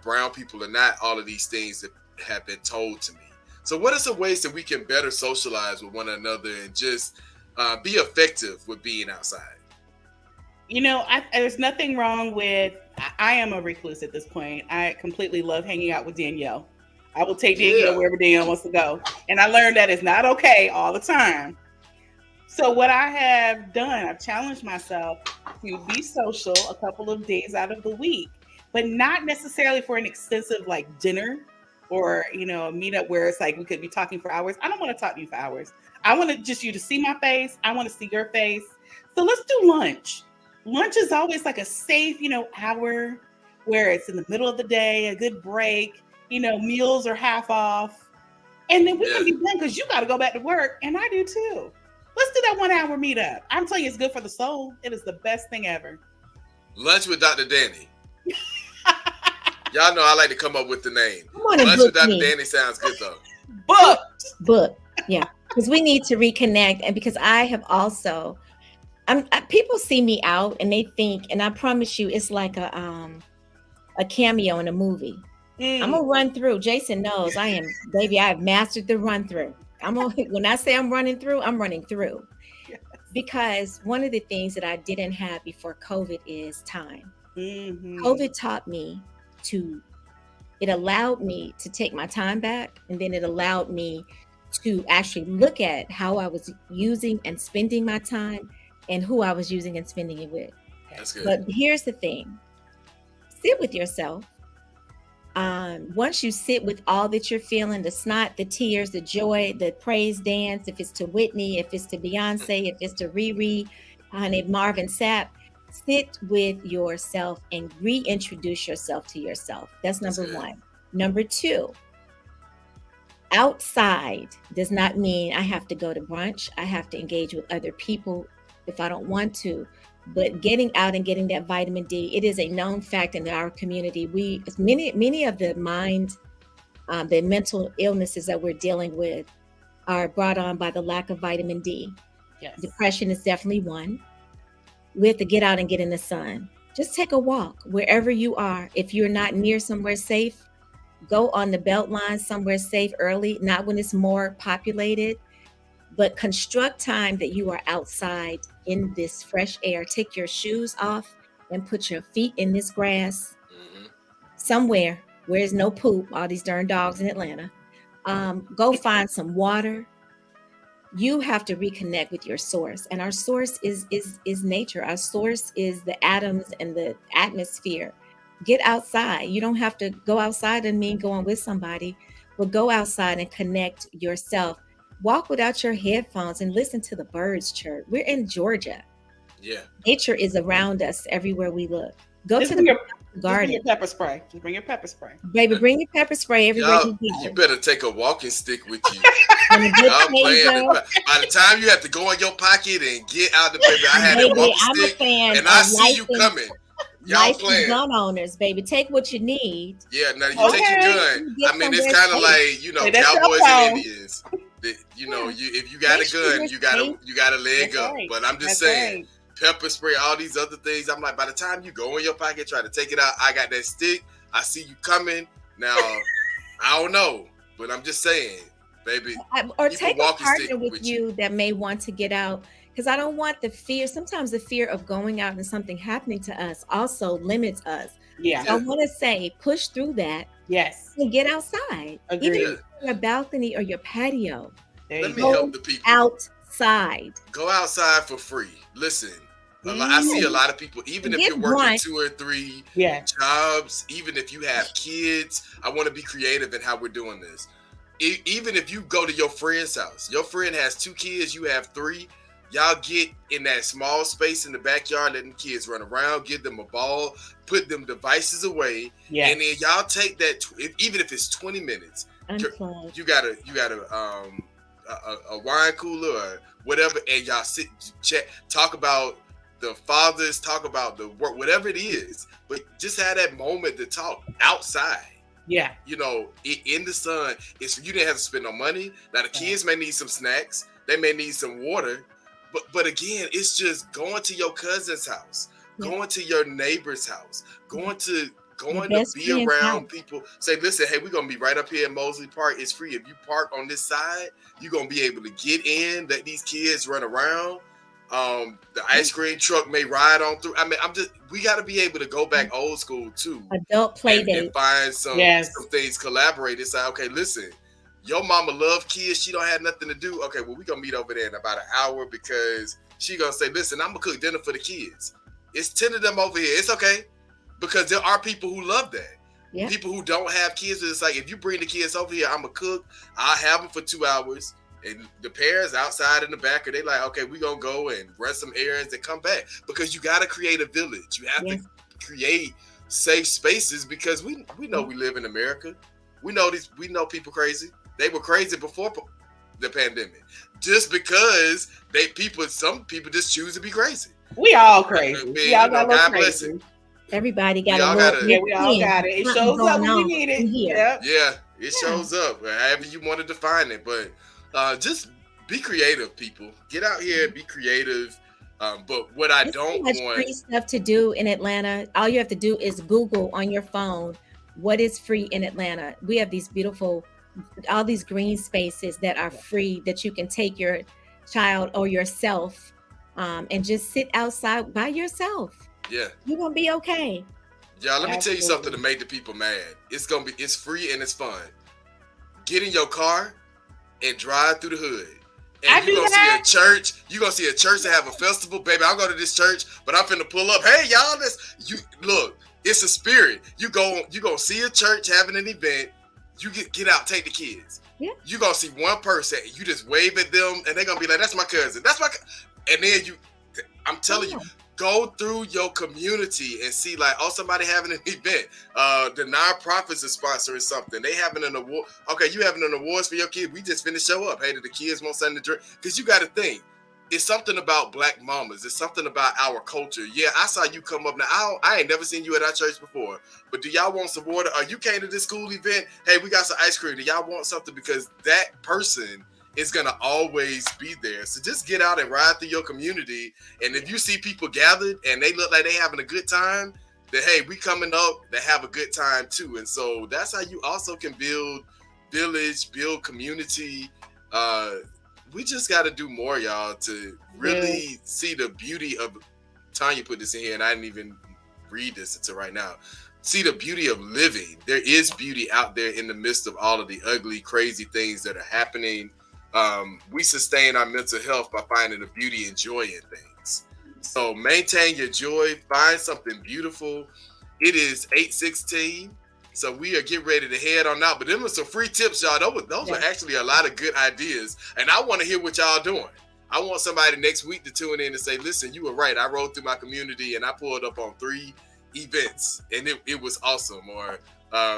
brown people are not all of these things that have been told to me. So what are some ways that we can better socialize with one another and just be effective with being outside? There's nothing wrong with, I am a recluse at this point. I completely love hanging out with Danielle. I will take Danielle wherever Danielle wants to go. And I learned that it's not okay all the time. So what I have done, I've challenged myself to be social a couple of days out of the week, but not necessarily for an extensive like dinner or, a meetup where it's like we could be talking for hours. I don't want to talk to you for hours. I want you to see my face. I want to see your face. So let's do lunch. Lunch is always like a safe, hour where it's in the middle of the day, a good break, meals are half off. And then we can be done because you got to go back to work. And I do too. Let's do that 1 hour meetup. I'm telling you, it's good for the soul. It is the best thing ever. Lunch with Dr. Danny. Y'all know I like to come up with the name. Lunch with Dr. Danny sounds good though. Book. Yeah. Because we need to reconnect. And because I have also, people see me out and they think, and I promise you, it's like a cameo in a movie. I'm gonna run through. Jason knows I have mastered the run through. When I say I'm running through, I'm running through. Yes. Because one of the things that I didn't have before COVID is time. Mm-hmm. COVID taught me it allowed me to take my time back, and then it allowed me to actually look at how I was using and spending my time and who I was using and spending it with. That's good. But here's the thing. Sit with yourself. Once you sit with all that you're feeling, the snot, the tears, the joy, the praise dance, if it's to Whitney, if it's to Beyonce, if it's to Riri, honey, Marvin Sapp, sit with yourself and reintroduce yourself to yourself. That's number one. Number two, outside does not mean I have to go to brunch. I have to engage with other people if I don't want to. But getting out and getting that vitamin D, it is a known fact in our community. Many of the the mental illnesses that we're dealing with are brought on by the lack of vitamin D. Yes. Depression is definitely one. We have to get out and get in the sun. Just take a walk wherever you are. If you're not near somewhere safe, go on the belt line somewhere safe early, not when it's more populated, but construct time that you are outside in this fresh air. Take your shoes off and put your feet in this grass somewhere where there's no poop, all these darn dogs in Atlanta. Go find some water. You have to reconnect with your source. And our source is nature. Our source is the atoms and the atmosphere. Get outside. You don't have to go outside and mean going with somebody, but go outside and connect yourself. Walk without your headphones and listen to the birds chirp. We're in Georgia. Yeah. Nature is around us everywhere we look. Go to the garden. Bring your pepper spray. Just bring your pepper spray. Baby, bring your pepper spray everywhere you go. You better take a walking stick with you. Y'all playing. By the time you have to go in your pocket and get out the baby, I had a walking stick and I see you coming. Y'all playing. Gun owners, baby. Take what you need. Yeah, now you take your gun. I mean, it's kind of like, cowboys and Indians. If you got a gun, you got a leg up. Right. But I'm just saying, pepper spray, all these other things. I'm like, by the time you go in your pocket, try to take it out, I got that stick. I see you coming. Now, I don't know, but I'm just saying, baby. Or take a partner with you that may want to get out, because I don't want the fear. Sometimes the fear of going out and something happening to us also limits us. Yeah. So I want to say, push through that. Yes. And get outside. Agreed. Even your balcony or your patio. Let me help the people. Outside. Go outside for free. Listen, I see a lot of people, even if you're working 2 or 3 jobs, even if you have kids, I want to be creative in how we're doing this. Even if you go to your friend's house, your friend has 2 kids, you have 3, y'all get in that small space in the backyard, letting the kids run around, give them a ball, put them devices away, and then y'all take that, even if it's 20 minutes, you got a wine cooler or whatever, and y'all sit, chat, talk about the fathers, talk about the work, whatever it is, but just have that moment to talk outside. Yeah. You know, in the sun, it's you didn't have to spend no money. Now the kids may need some snacks, they may need some water, but again, it's just going to your cousin's house, going to your neighbor's house, going to be around people. Say, listen, hey, we're gonna be right up here in Mosley Park. It's free. If you park on this side, you're gonna be able to get in, let these kids run around. The ice cream truck may ride on through. I mean, we got to be able to go back old school too. Adult play date. And find some things, collaborate. It's like, okay, listen, your mama love kids. She don't have nothing to do. Okay, well, we gonna meet over there in about an hour because she gonna say, listen, I'm gonna cook dinner for the kids. It's 10 of them over here. It's okay. Because there are people who love that. Yeah. People who don't have kids, it's like, if you bring the kids over here, I'm gonna cook. I'll have them for 2 hours. And the parents outside in the back, they like, okay, we're going to go and run some errands and come back. Because you got to create a village. You have to create safe spaces because we know we live in America. We know people crazy. They were crazy before the pandemic. Just because some people just choose to be crazy. We all crazy. We all got God bless it. Everybody got we all got it. It shows up when we need it. Yeah, it shows up. However you want to define it. But just be creative, people. Get out here and be creative. But what I don't want free stuff to do in Atlanta. All you have to do is Google on your phone what is free in Atlanta. We have these beautiful, all these green spaces that are free that you can take your child or yourself and just sit outside by yourself. Yeah, you're gonna be okay. Yeah, let me tell you something to make the people mad. It's free and it's fun. Get in your car and drive through the hood. And you're gonna see a church. You're gonna see a church that have a festival. Baby, I'll go to this church, but I'm finna pull up. Hey, y'all, look, it's a spirit. You gonna see a church having an event. You get out, take the kids. Yeah. You're gonna see one person, you just wave at them, and they're gonna be like, that's my cousin. And then I'm telling you, go through your community and see like, oh, somebody having an event. The nonprofits are sponsoring something. They having an award. Okay, you having an awards for your kid. We just finna show up. Hey, did the kids want something to drink? Because you got to think, it's something about Black mamas. It's something about our culture. Yeah, I saw you come up. Now, I ain't never seen you at our church before. But do y'all want some water? You came to this school event. Hey, we got some ice cream. Do y'all want something? Because that person is going to always be there. So just get out and ride through your community. And if you see people gathered and they look like they having a good time, then, hey, we coming up to have a good time too. And so that's how you also can build village, build community. We just got to do more, y'all, to really see the beauty of, Tanya put this in here and I didn't even read this until right now. See the beauty of living. There is beauty out there in the midst of all of the ugly, crazy things that are happening. We sustain our mental health by finding the beauty and joy in things. So maintain your joy, find something beautiful. It is 8:16, so we are getting ready to head on out. But them are some free tips, y'all. Those are actually a lot of good ideas, and I want to hear what y'all doing. I want somebody next week to tune in and say, listen, you were right. I rode through my community and I pulled up on 3 events, and it was awesome. Or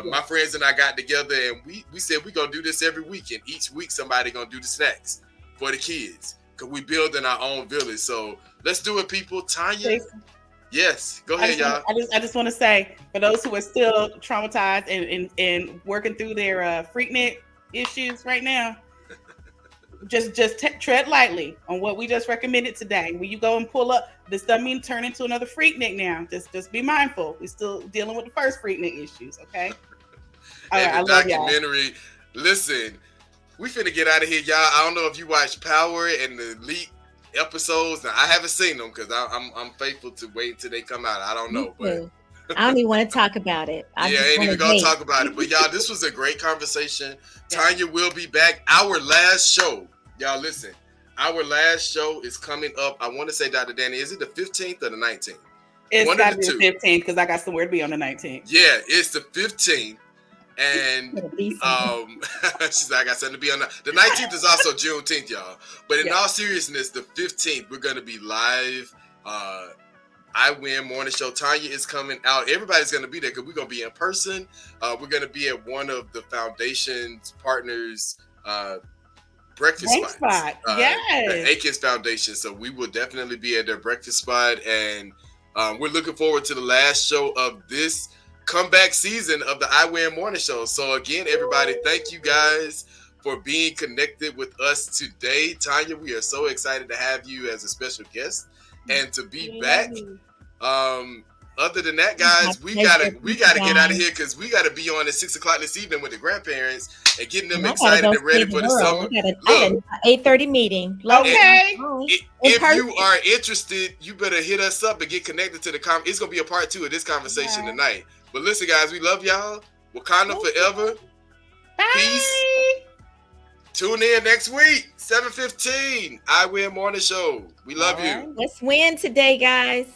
my friends and I got together and we said we're gonna do this every week, and each week somebody gonna do the snacks for the kids because we building our own village. So let's do it, people. Tanya, yes, go ahead, y'all. I just want to say, for those who are still traumatized and working through their Freaknik issues right now, just tread lightly on what we just recommended today. When you go and pull up, this doesn't mean turn into another Freaknik now. Just be mindful. We're still dealing with the first Freaknik issues, okay? All right, the documentary. Listen, we finna get out of here, y'all. I don't know if you watched Power and the Elite episodes. Now, I haven't seen them because I'm faithful to wait until they come out. I don't know, but I don't even want to talk about it. I ain't even gonna talk about it. But y'all, this was a great conversation. Tanya will be back. Our last show, y'all listen. Our last show is coming up. I want to say, Dr. Danny, is it the 15th or the 19th? It's got to be the 15th because I got somewhere to be on the 19th. Yeah, it's the 15th. And she's like, I got something to be on. The 19th is also Juneteenth, y'all. But in all seriousness, the 15th, we're going to be live. I Win Morning Show. Tanya is coming out. Everybody's going to be there because we're going to be in person. We're going to be at one of the foundation's partners' breakfast spots. Yes. The Akins Foundation. So we will definitely be at their breakfast spot. And we're looking forward to the last show of this comeback season of the I Win Morning Show. So again, everybody, thank you guys for being connected with us today. Tanya, we are so excited to have you as a special guest and to be back. Other than that, guys, we gotta get out of here because we gotta be on at 6 o'clock this evening with the grandparents and getting them excited and ready for the summer. Look, 8:30 meeting. Okay. If you are interested, you better hit us up and get connected to the It's gonna be a part 2 of this conversation tonight. But listen, guys, we love y'all. Wakanda forever. Bye. Peace. Tune in next week, 7:15. I Win Morning Show. We love you. Let's win today, guys.